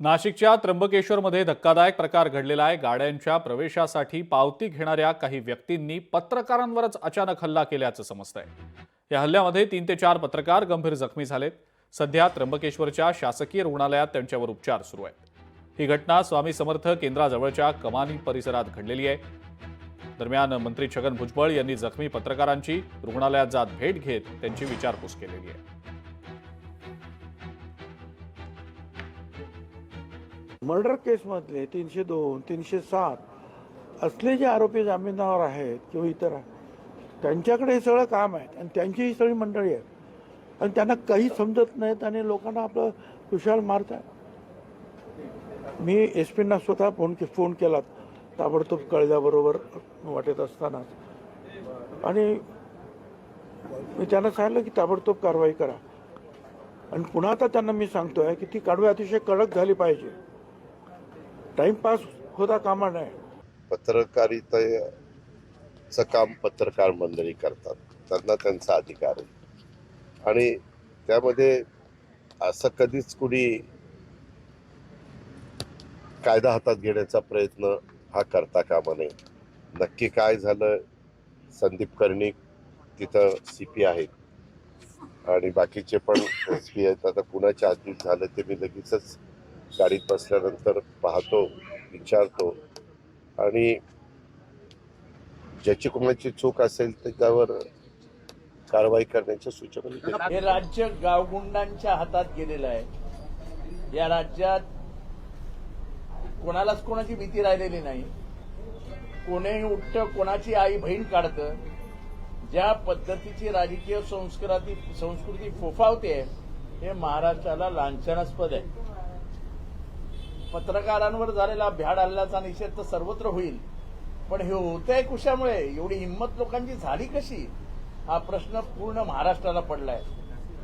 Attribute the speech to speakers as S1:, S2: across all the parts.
S1: नाशिकच्या त्र्यंबकेश्वरमध्ये धक्कादायक प्रकार घडलेला आहे। गाड्यांच्या प्रवेशासाठी पावती घेणाऱ्या काही व्यक्तींनी पत्रकारांवरच अचानक हल्ला केल्याचं समजतंय। या हल्ल्यामध्ये 3 ते 4 पत्रकार गंभीर जखमी झालेत। सध्या त्र्यंबकेश्वरच्या शासकीय रुग्णालयात त्यांच्यावर उपचार सुरू आहेत। ही घटना स्वामी समर्थ केंद्राजवळच्या कमानी परिसरात घडलेली आहे। दरम्यान मंत्री छगन भुजबळ यांनी जखमी पत्रकारांची रुग्णालयात जात भेट घेत त्यांची विचारपूस केलेली आहे।
S2: मर्डर केसमधले 302, 307 असले जे आरोपी जामिनावर आहेत किंवा इतर त्यांच्याकडे हे सगळं काम आहे आणि त्यांची ही सगळी मंडळी आहेत आणि त्यांना काही समजत नाहीत आणि लोकांना आपलं कुशाल मारतात। मी SP-ना स्वतः फोन केला ताबडतोब कळल्याबरोबर वाटेत असताना आणि मी त्यांना सांगितलं की ताबडतोब कारवाई करा आणि पुन्हा आता त्यांना मी सांगतोय की ती कारवाई अतिशय कडक झाली पाहिजे। टाइमपास होता कामा नये।
S3: पत्रकारितेचं काम पत्रकार मंडळी करतात, त्यांना त्यांचा अधिकार आहे आणि त्यामध्ये असं कधीच कुणी कायदा हातात घेण्याचा प्रयत्न हा करता कामा नये। नक्की काय झालं, संदीप कर्णिक तिथं CP आहेत आणि बाकीचे पण SP आहेत। आता कुणाच्या हातीत झालं ते मी लगेचच गाडीत बसल्यानंतर पाहतो, विचारतो आणि ज्याची कोणाची चूक असेल तर त्यावर कारवाई करण्याच्या सूचना देतो।
S4: हे राज्य गावगुंडांच्या हातात गेलेलं आहे। या राज्यात कोणालाच कोणाची भीती राहिलेली नाही। कोणीही उठतं, कोणाची आई बहीण काढतं। ज्या पद्धतीची राजकीय संस्कृती फोफावते हे महाराष्ट्राला लांछनास्पद आहे। पत्रकारांवर झालेला भ्याड हल्ल्याचा निषेध तर सर्वत्र होईल, पण हे होतंय कशामुळे, एवढी हिंमत लोकांची झाली कशी, हा प्रश्न पूर्ण महाराष्ट्राला पडलाय।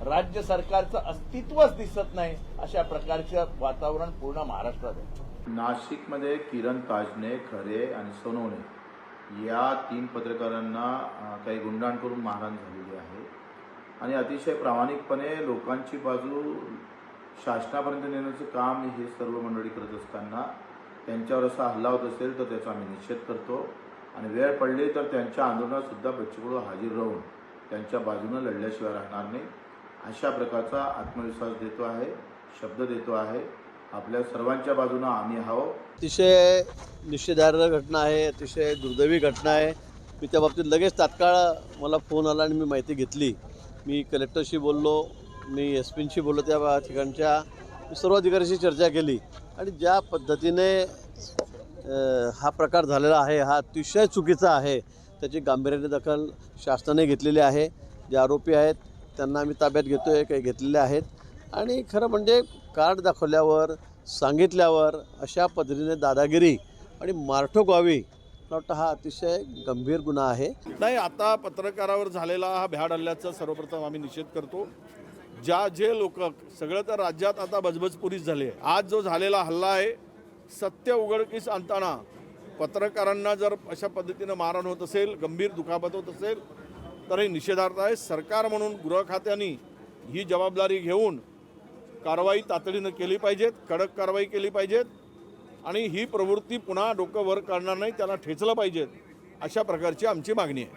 S4: राज्य सरकारचं अस्तित्वच दिसत नाही अशा प्रकारचं वातावरण पूर्ण महाराष्ट्रात आहे।
S5: नाशिकमध्ये किरण ताजने, खरे आणि सोनवणे या 3 पत्रकारांना काही गुंडांकडून मारहाण झालेली आहे आणि अतिशय प्रामाणिकपणे लोकांची बाजू शासनापर्यंत नेण्याचं काम हे सर्व मंडळी करत असताना त्यांच्यावर असा हल्ला होत असेल तर त्याचा आम्ही निषेध करतो आणि वेळ पडली तर त्यांच्या आंदोलनात सुद्धा बच्चूकडू हाजीर राहून त्यांच्या बाजूने लढल्याशिवाय राहणार नाही अशा प्रकारचा आत्मविश्वास देतो आहे, शब्द देतो आहे। आपल्या सर्वांच्या बाजूने आम्ही आहोत।
S6: अतिशय निषेधार्ह घटना आहे, अतिशय दुर्दैवी घटना आहे। मी त्या बाबतीत लगेच तात्काळ मला फोन आला आणि मी माहिती घेतली। मी कलेक्टरशी बोललो, मी SP-शी बोललो, त्या ठिकाणच्या सर्व अधिकाऱ्यांशी चर्चा केली आणि ज्या पद्धतीने हा प्रकार झालेला आहे हा अतिशय चुकीचा आहे। त्याची गांभीर्याने दखल शासनाने घेतलेली आहे। जे आरोपी आहेत त्यांना आम्ही ताब्यात घेतोय, काही घेतलेले आहेत आणि खरं म्हणजे कार्ड दाखवल्यावर सांगितल्यावर अशा पद्धतीने दादागिरी आणि मारठोक व्हावी, मला वाटतं हा अतिशय गंभीर गुन्हा आहे।
S7: नाही, आता पत्रकारावर झालेला हा भ्याड हल्ल्याचा सर्वप्रथम आम्ही निषेध करतो। जे लोक सगळं तर राज्यात आता बजबजपुरीच झाली आहे। आज जो झालेला हल्ला आहे, सत्य उघडकीस आणताना पत्रकारांना जर अशा पद्धतीनं मारहाण होत असेल, गंभीर दुखापत होत असेल तर हे निषेधार्थ आहे। सरकार म्हणून गृह खात्याने ही जबाबदारी घेऊन कारवाई तातडीनं केली पाहिजेत, कडक कारवाई केली पाहिजेत आणि ही प्रवृत्ती पुन्हा डोकं वर काढणार नाही, त्याला ठेचलं पाहिजेत, अशा प्रकारची आमची मागणी आहे।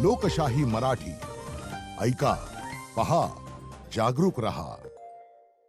S8: लोकशाही मराठी ऐका, पहा, जागरूक रहा।